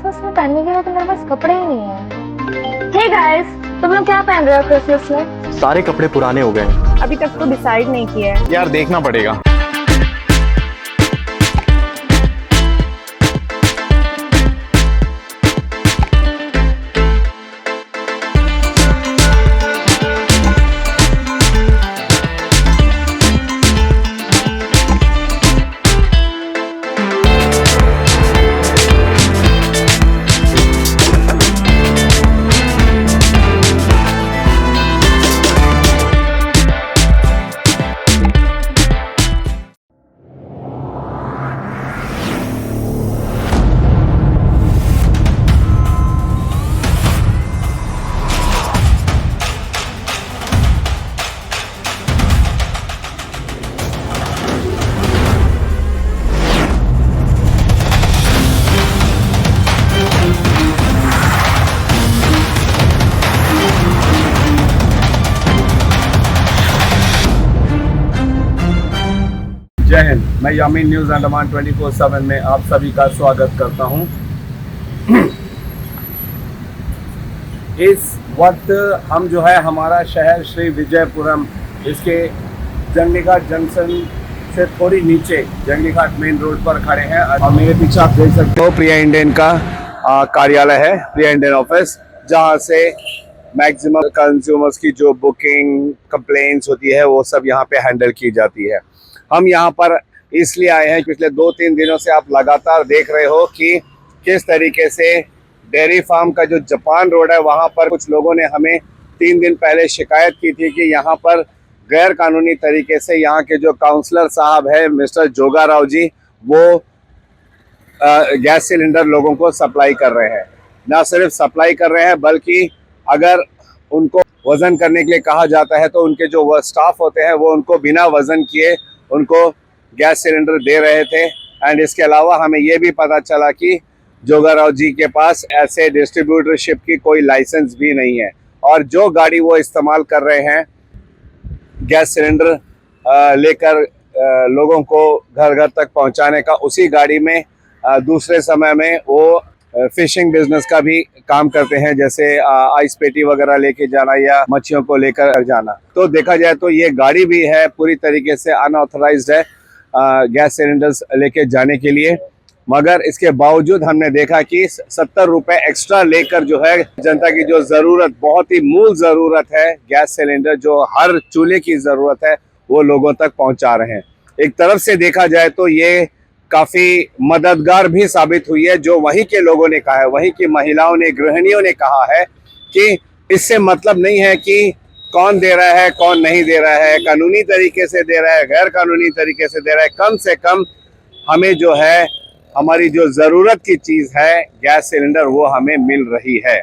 Christmas में पहनने के लिए तो मेरे पास कपड़े ही नहीं है। हे गाइस, तुम लोग क्या पहन रहे हो क्रिसमस में? सारे कपड़े पुराने हो गए। अभी तक तो डिसाइड नहीं किया है। यार देखना पड़ेगा। जय हिंद। मैं यामीन न्यूज़ अंडमान 24/7 में आप सभी का स्वागत करता हूं। इस वक्त हम जो है हमारा शहर श्री विजयपुरम, इसके जंगली घाट जंक्शन से थोड़ी नीचे जंगली घाट मेन रोड पर खड़े हैं और मेरे पीछे आप देख सकते हो प्रिया इंडियन का कार्यालय है, प्रिया इंडियन ऑफिस, जहां से मैक्सिमम कंज्यूमर्स की जो बुकिंग कंप्लेंट्स होती है वो सब यहाँ पे हैंडल की जाती है। हम यहाँ पर इसलिए आए हैं, पिछले 2-3 दिनों से आप लगातार देख रहे हो कि किस तरीके से डेयरी फार्म का जो जापान रोड है वहाँ पर कुछ लोगों ने हमें 3 दिन पहले शिकायत की थी कि यहाँ पर गैर कानूनी तरीके से यहाँ के जो काउंसलर साहब है मिस्टर जोगा राव जी, वो गैस सिलेंडर लोगों को सप्लाई कर रहे हैं। ना सिर्फ सप्लाई कर रहे हैं बल्कि अगर उनको वज़न करने के लिए कहा जाता है तो उनके जो स्टाफ होते हैं वो उनको बिना वज़न किए उनको गैस सिलेंडर दे रहे थे। एंड इसके अलावा हमें ये भी पता चला कि जोगा राव जी के पास ऐसे डिस्ट्रीब्यूटरशिप की कोई लाइसेंस भी नहीं है और जो गाड़ी वो इस्तेमाल कर रहे हैं गैस सिलेंडर लेकर लोगों को घर घर तक पहुंचाने का, उसी गाड़ी में दूसरे समय में वो फिशिंग बिजनेस का भी काम करते हैं, जैसे आइस पेटी वगैरह लेके जाना या मच्छियों को लेकर जाना। तो देखा जाए तो ये गाड़ी भी है पूरी तरीके से अनऑथराइज्ड है गैस सिलेंडर्स लेके जाने के लिए। मगर इसके बावजूद हमने देखा कि 70 रुपए एक्स्ट्रा लेकर जो है जनता की जो ज़रूरत, बहुत ही मूल ज़रूरत है गैस सिलेंडर, जो हर चूल्हे की ज़रूरत है, वो लोगों तक पहुंचा रहे हैं। एक तरफ से देखा जाए तो ये काफ़ी मददगार भी साबित हुई है। जो वहीं के लोगों ने कहा है, वहीं की महिलाओं ने, गृहिणियों ने कहा है कि इससे मतलब नहीं है कि कौन दे रहा है कौन नहीं दे रहा है, कानूनी तरीके से दे रहा है गैर कानूनी तरीके से दे रहा है, कम से कम हमें जो है हमारी जो ज़रूरत की चीज़ है गैस सिलेंडर वो हमें मिल रही है।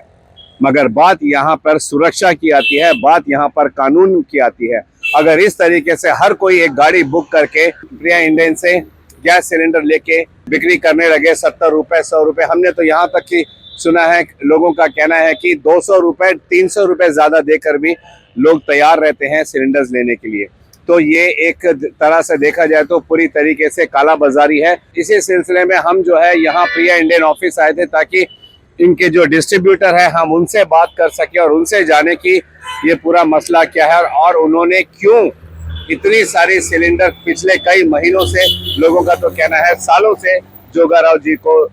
मगर बात यहाँ पर सुरक्षा की आती है, बात यहाँ पर कानून की आती है। अगर इस तरीके से हर कोई एक गाड़ी बुक करके प्रिया इंडियन से गैस सिलेंडर लेके बिक्री करने लगे 70 रुपए 100 रुपए, हमने तो यहाँ तक कि सुना है, लोगों का कहना है कि 200 रुपए 300 रुपए ज़्यादा देकर भी लोग तैयार रहते हैं सिलेंडर्स लेने के लिए। तो ये एक तरह से देखा जाए तो पूरी तरीके से काला बाजारी है। इसी सिलसिले में हम जो है यहाँ प्रिया इंडियन ऑफिस आए थे ताकि इनके जो डिस्ट्रीब्यूटर है हम उनसे बात कर सके और उनसे जाने कि ये पूरा मसला क्या है और उन्होंने क्यों इतनी सारी सिलेंडर पिछले कई महीनों से, लोगों का तो कहना है सालों से, जोगा राव जी को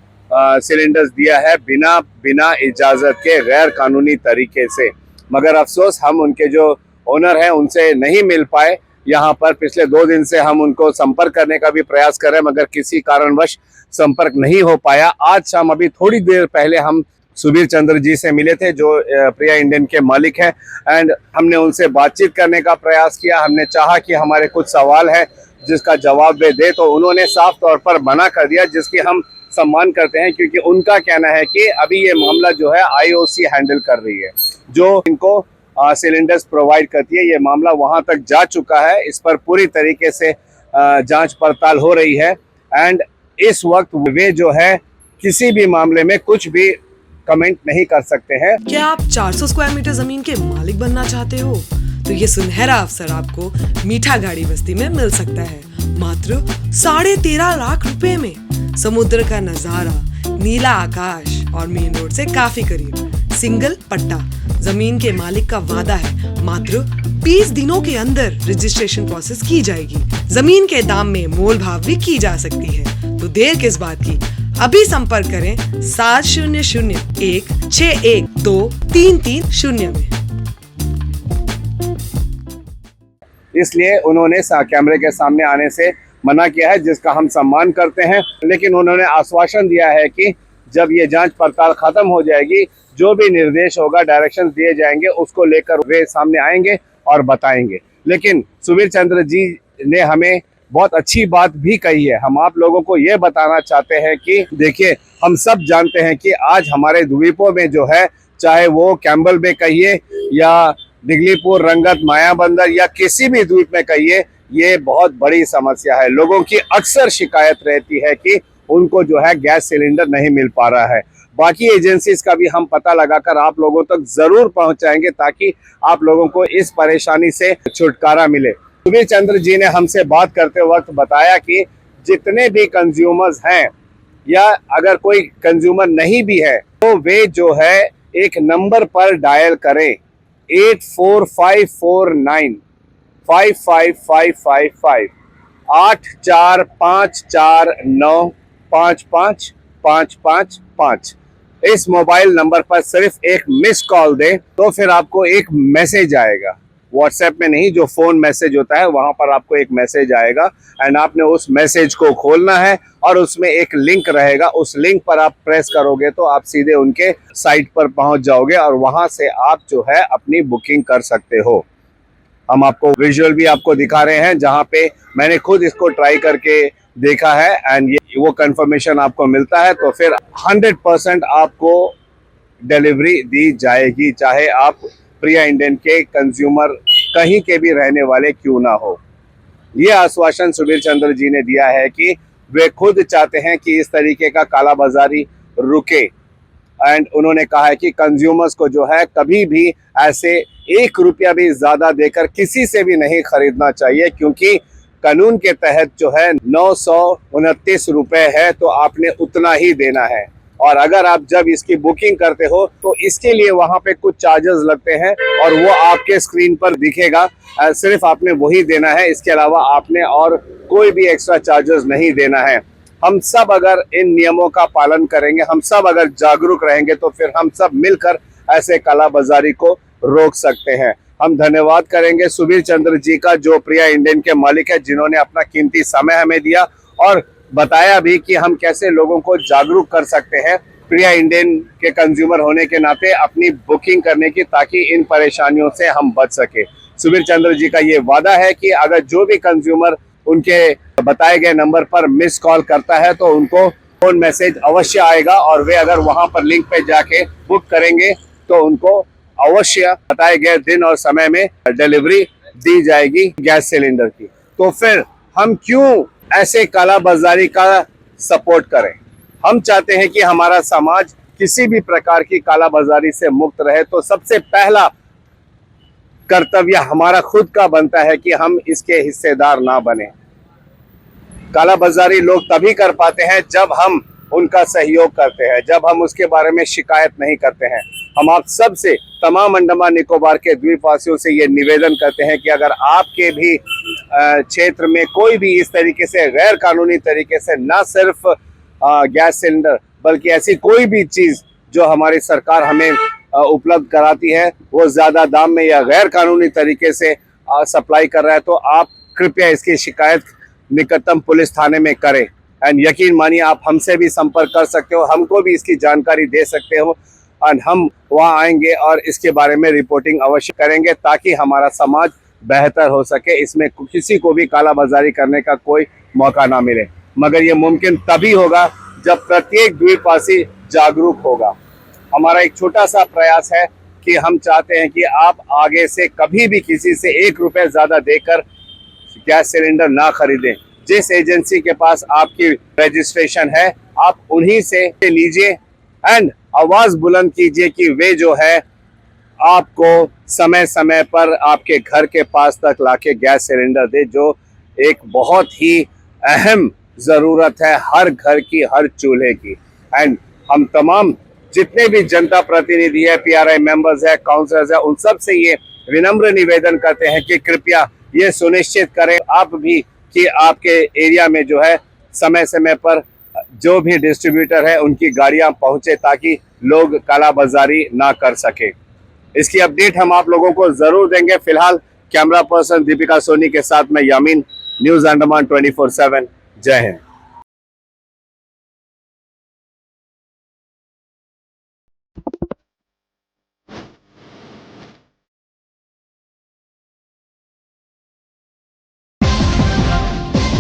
सिलेंडर्स दिया है बिना इजाज़त के गैर कानूनी तरीके से। मगर अफसोस हम उनके जो ओनर हैं उनसे नहीं मिल पाए। यहाँ पर पिछले 2 दिन से हम उनको संपर्क करने का भी प्रयास कर रहे हैं मगर किसी कारणवश संपर्क नहीं हो पाया। आज शाम अभी थोड़ी देर पहले हम सुबीर चंद्र जी से मिले थे जो प्रिया इंडियन के मालिक हैं एंड हमने उनसे बातचीत करने का प्रयास किया। हमने चाहा कि हमारे कुछ सवाल है जिसका जवाब वे दे, तो उन्होंने साफ तौर पर मना कर दिया, जिसकी हम सम्मान करते हैं क्योंकि उनका कहना है कि अभी ये मामला जो है आईओसी हैंडल कर रही है, जो इनको सिलेंडर्स प्रोवाइड करती है। ये मामला वहाँ तक जा चुका है, इस पर पूरी तरीके से जांच पड़ताल हो रही है एंड इस वक्त वे जो है किसी भी मामले में कुछ भी कमेंट नहीं कर सकते हैं। क्या आप 400 स्क्वायर मीटर जमीन के मालिक बनना चाहते हो? तो ये सुनहरा अवसर आपको मीठा गाड़ी बस्ती में मिल सकता है, मात्र 13.5 लाख रुपए में। समुद्र का नजारा, नीला आकाश, और मेन रोड से काफी करीब। सिंगल पट्टा, जमीन के मालिक का वादा है मात्र 20 दिनों के अंदर रजिस्ट्रेशन प्रोसेस की जाएगी। जमीन के दाम में मोल भाव भी की जा सकती है, तो देर किस बात की, अभी संपर्क करें 7001612330 में। इसलिए उन्होंने कैमरे के सामने आने से मना किया है, जिसका हम सम्मान करते हैं। लेकिन उन्होंने आश्वासन दिया है कि जब ये जांच पड़ताल खत्म हो जाएगी, जो भी निर्देश होगा, डायरेक्शन दिए जाएंगे, उसको लेकर वे सामने आएंगे और बताएंगे। लेकिन सुबीर चंद्र जी ने हमें बहुत अच्छी बात भी कही है। हम आप लोगों को ये बताना चाहते हैं कि देखिए, हम सब जानते हैं कि आज हमारे द्वीपों में जो है, चाहे वो कैम्बल बे कहिए या दिगलीपुर, रंगत, मायाबंदर या किसी भी द्वीप में कहिए, ये बहुत बड़ी समस्या है। लोगों की अक्सर शिकायत रहती है कि उनको जो है गैस सिलेंडर नहीं मिल पा रहा है। बाकी एजेंसीज का भी हम पता लगाकर आप लोगों तक जरूर पहुंचाएंगे, ताकि आप लोगों को इस परेशानी से छुटकारा मिले। सुबीर चंद्र जी ने हमसे बात करते वक्त बताया कि जितने भी कंज्यूमर्स हैं, या अगर कोई कंज्यूमर नहीं भी है, तो वे जो है एक नंबर पर डायल करें 84549 55555 8454955555। इस मोबाइल नंबर पर सिर्फ एक मिस कॉल दें, तो फिर आपको एक मैसेज आएगा। व्हाट्सएप में नहीं, जो फोन मैसेज होता है वहां पर आपको एक मैसेज आएगा, एंड आपने उस मैसेज को खोलना है और उसमें एक लिंक रहेगा। उस लिंक पर आप प्रेस करोगे तो आप सीधे उनके साइट पर पहुंच जाओगे और वहां से आप जो है अपनी बुकिंग कर सकते हो। हम आपको विजुअल भी आपको दिखा रहे हैं, जहां पे मैंने खुद इसको ट्राई करके देखा है, एंड ये वो कंफर्मेशन आपको मिलता है, तो फिर 100% आपको डिलीवरी दी जाएगी, चाहे आप प्रिया इंडियन के कंज्यूमर कहीं के भी रहने वाले क्यों ना हो। ये आश्वासन सुबीर चंद्र जी ने दिया है कि वे खुद चाहते हैं कि इस तरीके का कालाबाजारी रुके, एंड उन्होंने कहा है कि कंज्यूमर्स को जो है कभी भी ऐसे 1 रुपया भी ज्यादा देकर किसी से भी नहीं खरीदना चाहिए, क्योंकि कानून के तहत जो है 929 रुपए है, तो आपने उतना ही देना है। और अगर आप जब इसकी बुकिंग करते हो तो इसके लिए वहां पे कुछ चार्जेस लगते हैं, और वो आपके स्क्रीन पर दिखेगा। सिर्फ आपने वही देना है, इसके अलावा आपने और कोई भी एक्स्ट्रा चार्जेस नहीं देना है। हम सब अगर इन नियमों का पालन करेंगे, हम सब अगर जागरूक रहेंगे, तो फिर हम सब मिलकर ऐसे कालाबाजारी को रोक सकते हैं। हम धन्यवाद करेंगे सुबीर चंद्र जी का, जो प्रिया इंडियन के मालिक है, जिन्होंने अपना कीमती समय हमें दिया और बताया भी कि हम कैसे लोगों को जागरूक कर सकते हैं प्रिया इंडियन के कंज्यूमर होने के नाते अपनी बुकिंग करने की, ताकि इन परेशानियों से हम बच सके। सुबीर चंद्र जी का ये वादा है कि अगर जो भी कंज्यूमर उनके बताए गए नंबर पर मिस कॉल करता है, तो उनको फोन मैसेज अवश्य आएगा, और वे अगर वहां पर लिंक पे जाके बुक करेंगे तो उनको अवश्य बताए गए दिन और समय में डिलीवरी दी जाएगी गैस सिलेंडर की। तो फिर हम क्यों ऐसे कालाबाजारी का सपोर्ट करें? हम चाहते हैं कि हमारा समाज किसी भी प्रकार की कालाबाजारी से मुक्त रहे, तो सबसे पहला कर्तव्य हमारा खुद का बनता है कि हम इसके हिस्सेदार ना बने। कालाबाजारी लोग तभी कर पाते हैं जब हम उनका सहयोग करते हैं, जब हम उसके बारे में शिकायत नहीं करते हैं। हम आप सब से, तमाम अंडमान निकोबार के द्वीपवासियों से ये निवेदन करते हैं कि अगर आपके भी क्षेत्र में कोई भी इस तरीके से गैर कानूनी तरीके से न सिर्फ गैस सिलेंडर बल्कि ऐसी कोई भी चीज जो हमारी सरकार हमें उपलब्ध कराती है वो ज्यादा दाम में या गैर कानूनी तरीके से सप्लाई कर रहा है, तो आप कृपया इसकी शिकायत निकटतम पुलिस थाने में करें। एंड यकीन मानिए, आप हमसे भी संपर्क कर सकते हो, हमको भी इसकी जानकारी दे सकते हो, और हम वहां आएंगे और इसके बारे में रिपोर्टिंग अवश्य करेंगे, ताकि हमारा समाज बेहतर हो सके। इसमें किसी को भी कालाबाजारी करने का कोई मौका ना मिले, मगर ये मुमकिन तभी होगा जब प्रत्येक द्वीपवासी जागरूक होगा। हमारा एक छोटा सा प्रयास है कि हम चाहते हैं कि आप आगे से कभी भी किसी से 1 रुपए ज्यादा देकर गैस सिलेंडर ना खरीदें। जिस एजेंसी के पास आपकी रजिस्ट्रेशन है, आप उन्हीं से लीजिए, एंड आवाज बुलंद कीजिए कि वे जो है आपको समय समय पर आपके घर के पास तक लाके गैस सिलेंडर दे, जो एक बहुत ही अहम जरूरत है हर घर की, हर चूल्हे की। एंड हम तमाम जितने भी जनता प्रतिनिधि है, पीआरआई मेंबर्स है, काउंसलर्स है, उन सब से ये विनम्र निवेदन करते हैं कि कृपया ये सुनिश्चित करें आप भी कि आपके एरिया में जो है समय समय पर जो भी डिस्ट्रीब्यूटर है उनकी गाड़ियां पहुंचे ताकि लोग कालाबाजारी ना कर सके। इसकी अपडेट हम आप लोगों को जरूर देंगे। फिलहाल कैमरा पर्सन दीपिका सोनी के साथ मैं यामीन, न्यूज अंडमान 24/7। जय हिंद।